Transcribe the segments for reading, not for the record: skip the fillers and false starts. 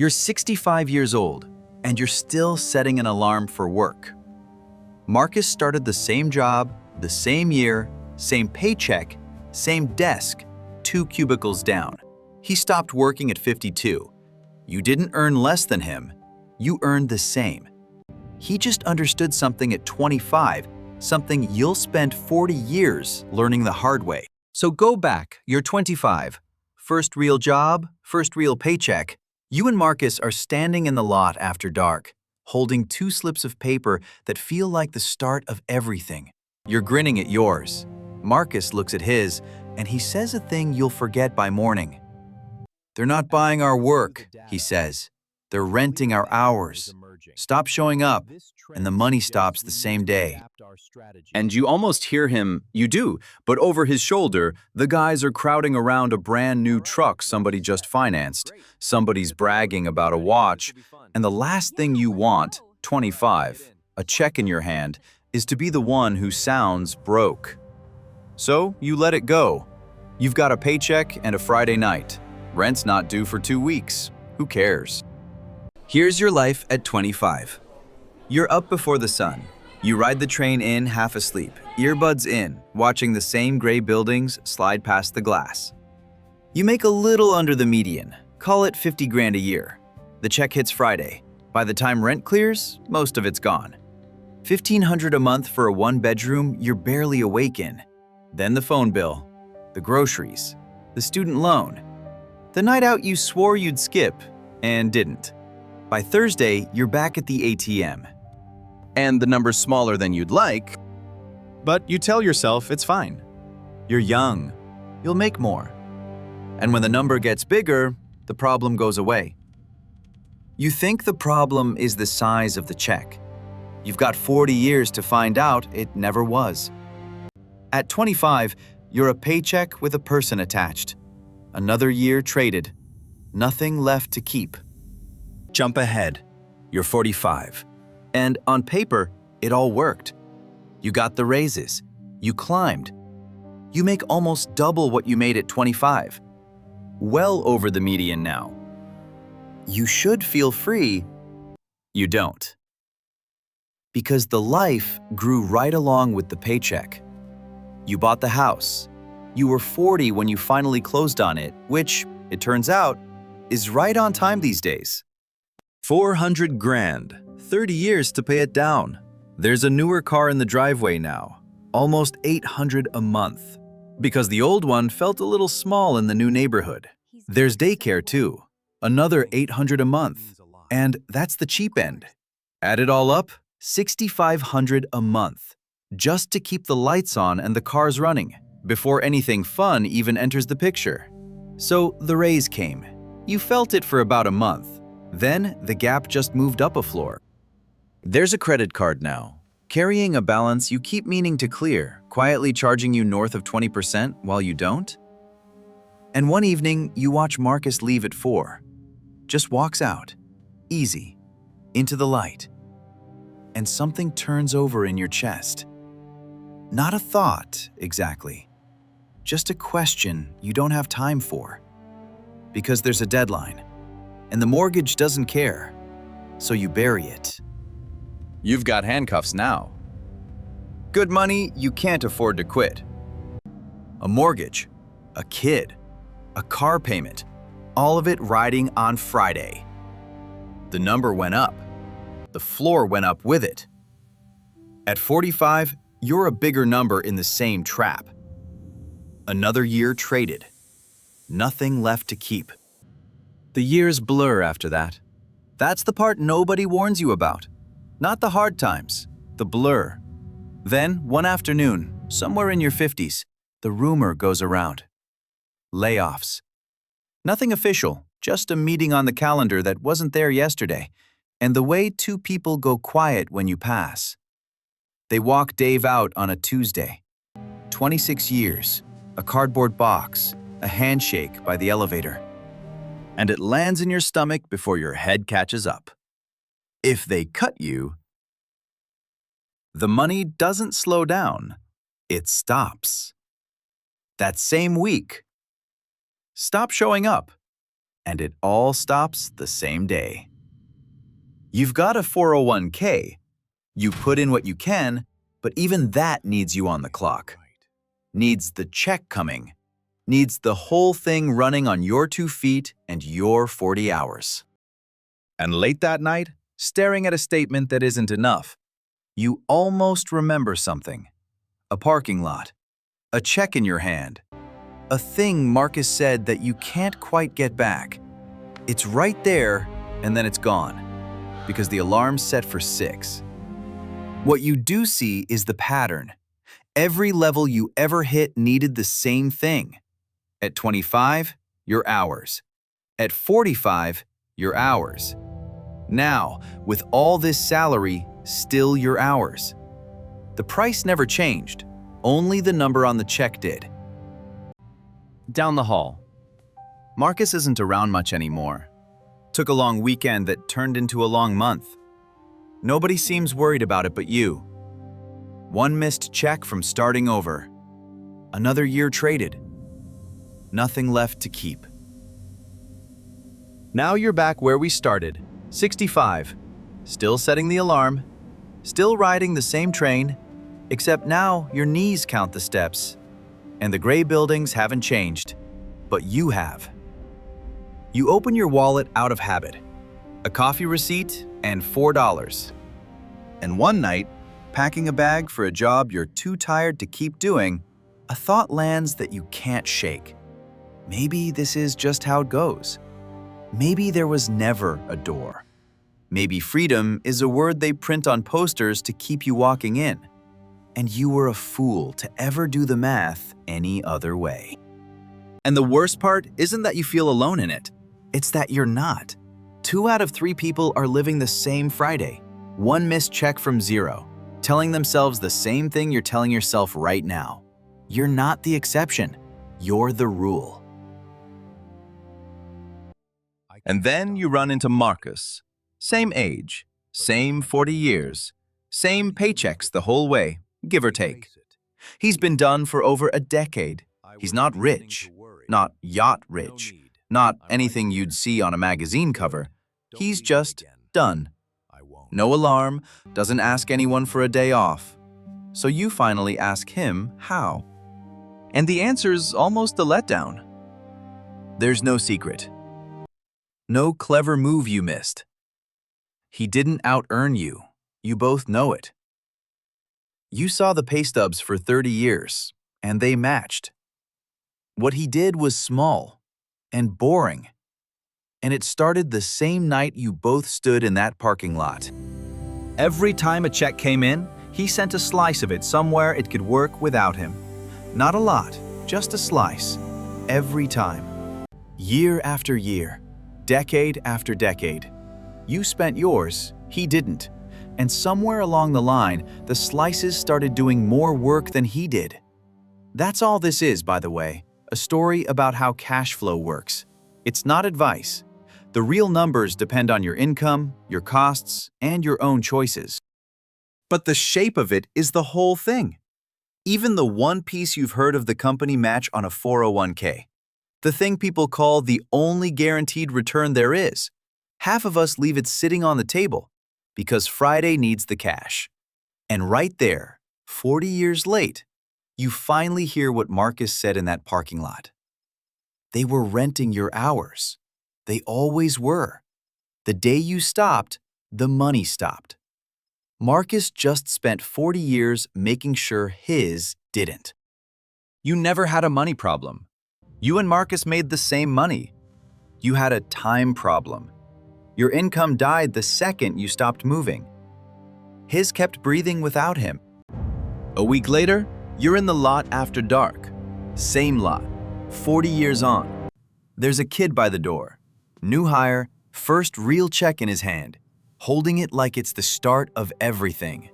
You're 65 years old, and you're still setting an alarm for work. Marcus started the same job, the same year, same paycheck, same desk, 2 cubicles down. He stopped working at 52. You didn't earn less than him, you earned the same. He just understood something at 25, something you'll spend 40 years learning the hard way. So go back, you're 25. First real job, first real paycheck. You and Marcus are standing in the lot after dark, holding 2 slips of paper that feel like the start of everything. You're grinning at yours. Marcus looks at his, and he says a thing you'll forget by morning. "They're not buying our work," he says. "They're renting our hours. Stop showing up, and the money stops the same day." And you almost hear him, you do, but over his shoulder, the guys are crowding around a brand new truck somebody just financed. Somebody's bragging about a watch, and the last thing you want, 25, a check in your hand, is to be the one who sounds broke. So you let it go. You've got a paycheck and a Friday night. Rent's not due for 2 weeks. Who cares? Here's your life at 25. You're up before the sun. You ride the train in half asleep, earbuds in, watching the same gray buildings slide past the glass. You make a little under the median, call it 50 grand a year. The check hits Friday. By the time rent clears, most of it's gone. 1,500 a month for a 1-bedroom you're barely awake in. Then the phone bill, the groceries, the student loan, the night out you swore you'd skip and didn't. By Thursday, you're back at the ATM. And the number's smaller than you'd like, but you tell yourself it's fine. You're young. You'll make more. And when the number gets bigger, the problem goes away. You think the problem is the size of the check. You've got 40 years to find out it never was. At 25, you're a paycheck with a person attached. Another year traded. Nothing left to keep. Jump ahead. You're 45. And on paper, it all worked. You got the raises. You climbed. You make almost double what you made at 25. Well over the median now. You should feel free. You don't. Because the life grew right along with the paycheck. You bought the house. You were 40 when you finally closed on it, which, it turns out, is right on time these days. 400 grand, 30 years to pay it down. There's a newer car in the driveway now, almost 800 a month, because the old one felt a little small in the new neighborhood. There's daycare too, another 800 a month, and that's the cheap end. Add it all up, 6,500 a month, just to keep the lights on and the cars running, before anything fun even enters the picture. So the raise came. You felt it for about a month. Then the gap just moved up a floor. There's a credit card now, carrying a balance you keep meaning to clear, quietly charging you north of 20% while you don't. And one evening, you watch Marcus leave at 4. Just walks out, easy, into the light. And something turns over in your chest. Not a thought, exactly. Just a question you don't have time for. Because there's a deadline. And the mortgage doesn't care, so you bury it. You've got handcuffs now. Good money you can't afford to quit. A mortgage, a kid, a car payment, all of it riding on Friday. The number went up. The floor went up with it. At 45, you're a bigger number in the same trap. Another year traded. Nothing left to keep. The years blur after that. That's the part nobody warns you about. Not the hard times, the blur. Then, one afternoon, somewhere in your 50s, the rumor goes around. Layoffs. Nothing official, just a meeting on the calendar that wasn't there yesterday, and the way 2 people go quiet when you pass. They walk Dave out on a Tuesday. 26 years, a cardboard box, a handshake by the elevator. And it lands in your stomach before your head catches up. If they cut you, the money doesn't slow down, it stops. That same week. Stop showing up. And it all stops the same day. You've got a 401k. You put in what you can, but even that needs you on the clock. Needs the check coming. Needs the whole thing running on your 2 feet and your 40 hours. And late that night, staring at a statement that isn't enough, you almost remember something. A parking lot. A check in your hand. A thing Marcus said that you can't quite get back. It's right there, and then it's gone, because the alarm's set for 6. What you do see is the pattern. Every level you ever hit needed the same thing. At 25, your hours. At 45, your hours. Now, with all this salary, still your hours. The price never changed, only the number on the check did. Down the hall. Marcus isn't around much anymore. Took a long weekend that turned into a long month. Nobody seems worried about it but you. One missed check from starting over. Another year traded. Nothing left to keep. Now you're back where we started, 65. Still setting the alarm. Still riding the same train, except now your knees count the steps. And the gray buildings haven't changed, but you have. You open your wallet out of habit. A coffee receipt and $4. And one night, packing a bag for a job you're too tired to keep doing, a thought lands that you can't shake. Maybe this is just how it goes. Maybe there was never a door. Maybe freedom is a word they print on posters to keep you walking in. And you were a fool to ever do the math any other way. And the worst part isn't that you feel alone in it. It's that you're not. 2 out of 3 people are living the same Friday. One missed check from 0, telling themselves the same thing you're telling yourself right now. You're not the exception. You're the rule. And then you run into Marcus. Same age, same 40 years, same paychecks the whole way, give or take. He's been done for over a decade. He's not rich, not yacht rich, not anything you'd see on a magazine cover. He's just done. No alarm, doesn't ask anyone for a day off. So you finally ask him how. And the answer's almost a letdown. There's no secret. No clever move you missed. He didn't out-earn you. You both know it. You saw the pay stubs for 30 years, and they matched. What he did was small and boring, and it started the same night you both stood in that parking lot. Every time a check came in, he sent a slice of it somewhere it could work without him. Not a lot, just a slice. Every time. Year after year, decade after decade. You spent yours, he didn't. And somewhere along the line, the slices started doing more work than he did. That's all this is, by the way, a story about how cash flow works. It's not advice. The real numbers depend on your income, your costs, and your own choices. But the shape of it is the whole thing. Even the one piece you've heard of the company match on a 401k. The thing people call the only guaranteed return there is. Half of us leave it sitting on the table because Friday needs the cash. And right there, 40 years late, you finally hear what Marcus said in that parking lot. They were renting your hours. They always were. The day you stopped, the money stopped. Marcus just spent 40 years making sure his didn't. You never had a money problem. You and Marcus made the same money. You had a time problem. Your income died the second you stopped moving. His kept breathing without him. A week later, you're in the lot after dark. Same lot, 40 years on. There's a kid by the door. New hire, first real check in his hand, holding it like it's the start of everything.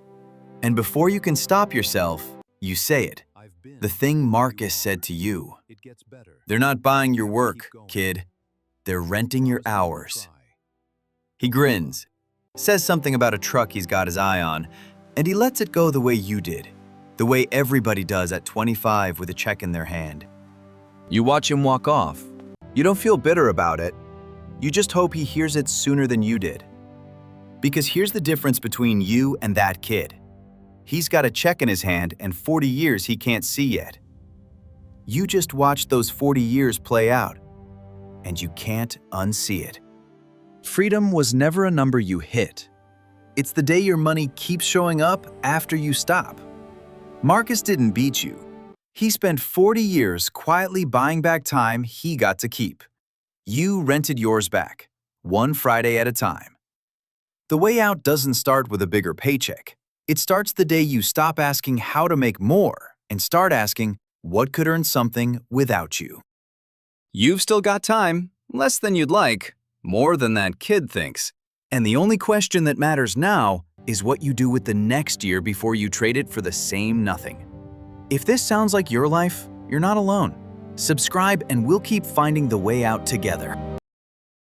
And before you can stop yourself, you say it. The thing Marcus said to you. They're not buying your work, kid. They're renting your hours. He grins, says something about a truck he's got his eye on, and he lets it go the way you did, the way everybody does at 25 with a check in their hand. You watch him walk off. You don't feel bitter about it. You just hope he hears it sooner than you did. Because here's the difference between you and that kid. He's got a check in his hand and 40 years he can't see yet. You just watched those 40 years play out, and you can't unsee it. Freedom was never a number you hit. It's the day your money keeps showing up after you stop. Marcus didn't beat you. He spent 40 years quietly buying back time he got to keep. You rented yours back, one Friday at a time. The way out doesn't start with a bigger paycheck. It starts the day you stop asking how to make more and start asking what could earn something without you. You've still got time, less than you'd like, more than that kid thinks. And the only question that matters now is what you do with the next year before you trade it for the same nothing. If this sounds like your life, you're not alone. Subscribe and we'll keep finding the way out together.